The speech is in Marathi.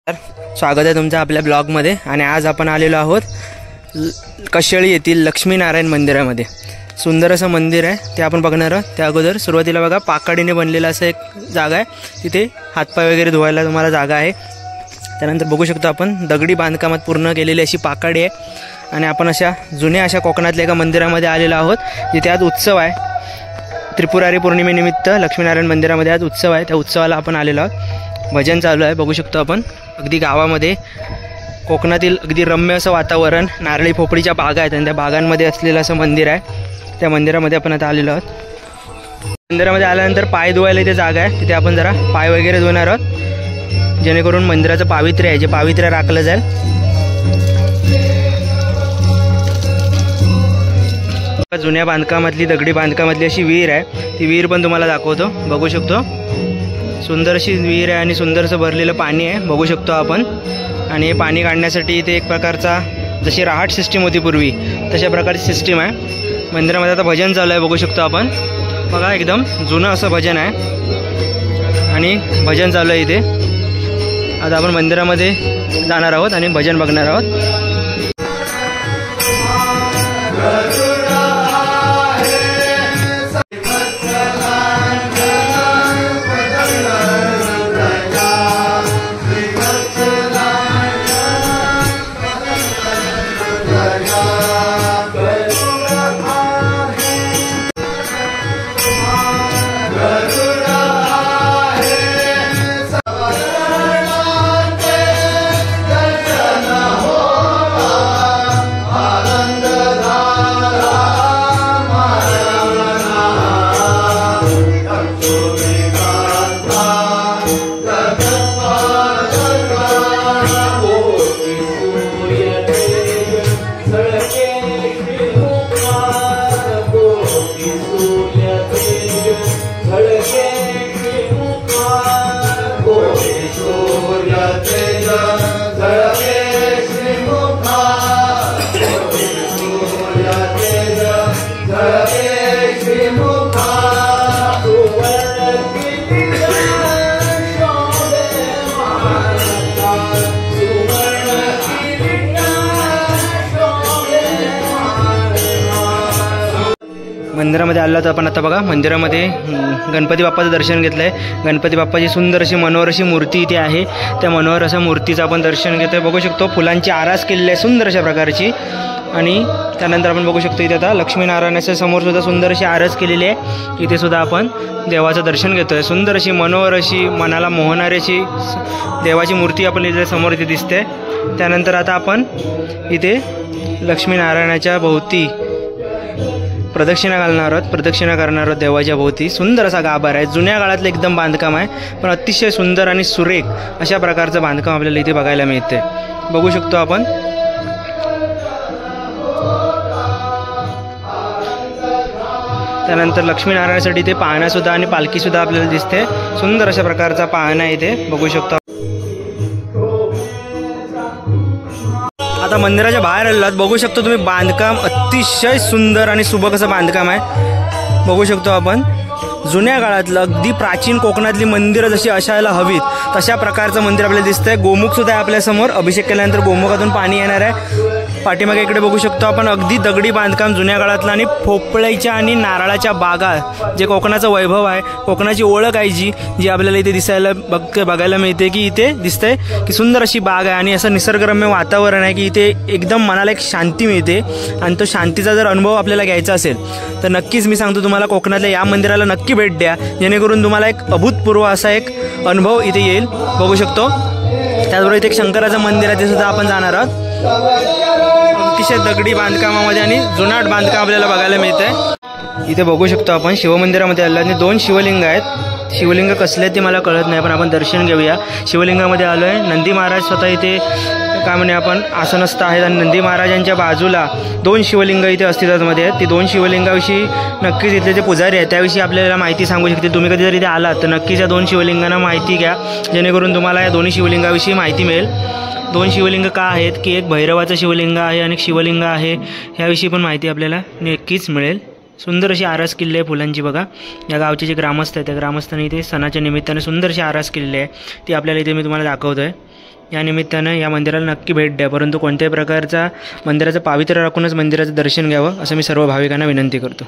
स्वागत आहे तुमचं आपल्या ब्लॉगमध्ये। आणि आज आपण आलेलो आहोत कशेळी येथील लक्ष्मीनारायण मंदिरामध्ये। सुंदर असं मंदिर आहे, ते आपण बघणार आहोत। त्या अगोदर सुरुवातीला बघा पाकाडीने बनलेला असं एक जागा आहे, तिथे हातपाय वगैरे धुवायला तुम्हाला जागा आहे। त्यानंतर बघू शकतो आपण दगडी बांधकामात पूर्ण केलेली अशी पाकाडी आहे। आणि आपण अशा जुन्या अशा कोकणातल्या एका मंदिरामध्ये आलेलो आहोत, जिथे आज उत्सव आहे। त्रिपुरारी पौर्णिमेनिमित्त लक्ष्मीनारायण मंदिरामध्ये आज उत्सव आहे, त्या उत्सवाला आपण आलेलो आहोत। भजन चालू आहे, बघू शकतो आपण। अगदी गावामध्ये कोकणातील अगदी रम्य असं वातावरण, नारळी पोपळीच्या बागा आहेत आणि त्या बागांमध्ये असलेलं असं मंदिर आहे। त्या मंदिरामध्ये आपण आता आलेलो आहोत। मंदिरामध्ये आल्यानंतर पाय धुवायला इथे जागा आहे, तिथे आपण जरा पाय वगैरे धुणार आहोत, जेणेकरून मंदिराचं पावित्र्य आहे जे पावित्र्य राखलं जाईल। जुन्या बांधकामातली दगडी बांधकामातली अशी विहीर आहे, ती विहीर पण तुम्हाला दाखवतो। बघू शकतो सुंदर अशी विहीर आहे आणि सुंदरसं भरलेलं पाणी आहे, बघू शकतो आपण। आणि हे पाणी काढण्यासाठी इथे एक प्रकारचा जशी राहट सिस्टीम होती पूर्वी, तशा प्रकारची सिस्टीम आहे। मंदिरामध्ये आता भजन चालू आहे, बघू शकतो आपण। बघा एकदम जुनं असं भजन आहे आणि भजन चालू आहे इथे। आता आपण मंदिरामध्ये जाणार आहोत आणि भजन बघणार आहोत। मंदिरामध्ये आलो तर आपण आता बघा मंदिरामध्ये गणपती बाप्पाचं दर्शन घेतलं आहे। गणपती बाप्पाची सुंदर अशी मनोहर अशी मूर्ती इथे आहे, त्या मनोहर अशा मूर्तीचं आपण दर्शन घेतो आहे। बघू शकतो फुलांची आरास केलेली आहे सुंदर अशा प्रकारची। आणि त्यानंतर आपण बघू शकतो इथे आता लक्ष्मीनारायणाच्या समोर सुद्धा सुंदर अशी आरास केलेली आहे, इथे सुद्धा आपण देवाचं दर्शन घेतो आहे। सुंदर अशी मनोहर अशी मनाला मोहणारी अशी देवाची मूर्ती आपण इथे समोर इथे दिसते। त्यानंतर आता आपण इथे लक्ष्मीनारायणाच्या भोवती प्रदक्षिणा घालणार आहोत, प्रदक्षिणा करणार आहोत देवाच्या भोवती। सुंदर असा गाभारा आहे, जुन्या काळातलं एकदम बांधकाम आहे, पण अतिशय सुंदर आणि सुरेख अशा प्रकारचं बांधकाम आपल्याला इथे बघायला मिळते, बघू शकतो आपण। त्यानंतर लक्ष्मीनारायणासाठी इथे पाळणासुद्धा आणि पालखीसुद्धा आपल्याला दिसते। सुंदर अशा प्रकारचा पाळणा इथे बघू शकतो। आता मंदिराच्या बाहेर आलात, बघू शकतो तुम्ही बांधकाम अतिशय सुंदर आणि सुबक असं बांधकाम आहे, बघू शकतो आपण। जुन्या काळातलं अगदी प्राचीन कोकणातली मंदिरं जशी असायला हवीत तशा प्रकारचं मंदिर आपल्याला दिसतंय। गोमुख सुद्धा आहे आपल्यासमोर, अभिषेक केल्यानंतर गोमुखातून पाणी येणार आहे। पाठीमागे इकडे बघू शकतो आपण अगदी दगडी बांधकाम जुन्या काळातलं आणि पोपळीच्या आणि नारळाच्या बागा, जे कोकणाचं वैभव आहे, कोकणाची ओळख आहे जी आपल्याला इथे दिसायला बघायला मिळते। की इथे दिसतंय की सुंदर अशी बाग आहे आणि असं निसर्गरम्य वातावरण आहे की इथे एकदम मनाला एक शांती मिळते। आणि तो शांतीचा जर अनुभव आपल्याला घ्यायचा असेल तर नक्कीच मी सांगतो तुम्हाला कोकणातल्या या मंदिराला नक्की भेट द्या, जेणेकरून तुम्हाला एक अभूतपूर्व असा एक अनुभव इथे येईल, बघू शकतो। त्याचबरोबर इथे एक शंकराचं मंदिर आहे, ते सुद्धा आपण जाणार आहोत। अतिशय दगडी बांधकामामध्ये आणि जुनाट बांधकाम आपल्याला बघायला मिळतंय। इथे बघू शकतो आपण शिवमंदिरामध्ये आलो आणि 2 शिवलिंग आहेत। शिवलिंग कसले ते मला कळत नाही, पण आपण दर्शन घेऊया। शिवलिंगामध्ये आलो आहे, नंदी महाराज स्वतः इथे काय म्हणे आपण आसनस्थ आहेत आणि नंदी महाराजांच्या बाजूला 2 शिवलिंग इथे अस्तित्वामध्ये आहेत। ती 2 शिवलिंगाविषयी नक्कीच इथले जे पुजारी आहेत त्याविषयी आपल्याला माहिती सांगू शकतील। तुम्ही कधी जर इथे आलात तर नक्कीच या 2 शिवलिंगांना माहिती घ्या, जेणेकरून तुम्हाला या दोन्ही शिवलिंगाविषयी माहिती मिळेल। दोन शिवलिंग का आहेत की एक भैरवाचं शिवलिंग आहे आणि एक शिवलिंग आहे, ह्याविषयी पण माहिती आपल्याला नक्कीच मिळेल। सुंदर अशी आरास केलेली आहे फुलांची बघा। या गावचे जे ग्रामस्थ आहेत त्या ग्रामस्थांनी इथे सणाच्या निमित्ताने सुंदर अशी आरास केलेली आहे, ती आपल्याला इथे मी तुम्हाला दाखवतोय। या निमित्तानं या मंदिराला नक्की भेट द्या, परंतु कोणत्याही प्रकारचा मंदिराचं पावित्र्य राखूनच मंदिराचं दर्शन घ्यावं असं मी सर्व भाविकांना विनंती करतो.